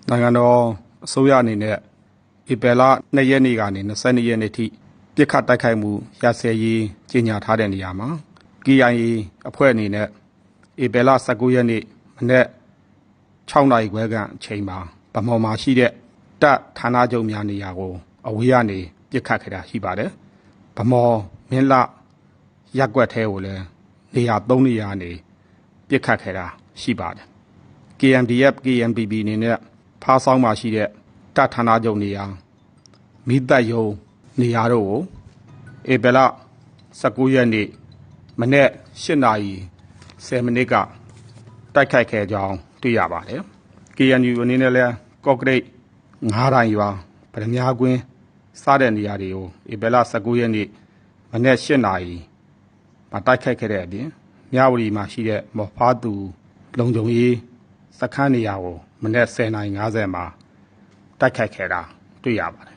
နိုင်ငံတော်အစိုးရအနေနဲ့ဧပြီလ2ရက်နေ့ကနေ22ရက်နေ့ထိပြစ်ခတ်တိုက်ခိုက်မှုရစဲရေးကြေညာထားတဲ့နေရာမှာ KIA အဖွဲ့အနေနဲ့ဧပြီလ19ရက်နေ့မနေ့6နာရီခွဲခန့်အချိန်မှာဗမော်မှာရှိတဲ့တပ်ဌာနချုပ်များနေရာကိုအဝေးကနေပြစ်ခတ်ခဲ့တာရှိပါတယ်။ဗမော်မင်းလှရပ်ကွက်ထဲကိုလည်းနေရာ3နေရာနေပြစ်ခတ်ခဲ့တာရှိပါတယ်။ KNDF KNPB အနေနဲ့ဖားဆောင်းမှာရှိတဲ့တပ်ဌာနချုပ်နေရာမိသက်ယုံနေရာတို့ကိုဧပြီလ19ရက်နေ့မနေ့8နာရီ10မိနစ်ကတိုက်ခိုက်ခဲ့ကြောင်းတွေ့ရပါတယ်။ KNU အနေနဲ့လည်းကော့ကရိတ်9တိုင်ရွာဗရမ ्या ကွင်းစတဲ့နေရာတွေကိုဧပြီလ19ရက်နေ့မနေ့8နာရီမှာတိုက်ခိုက်ခဲ့တဲ့အပြင်မြဝတီမှာရှိတဲ့မော်ဖားသူလုံခြုံရေးစခန်းနေရာကိုမနေ့10:50မှာတိုက်ခိုက်ခဲ့တာတွေ့ရပါတယ်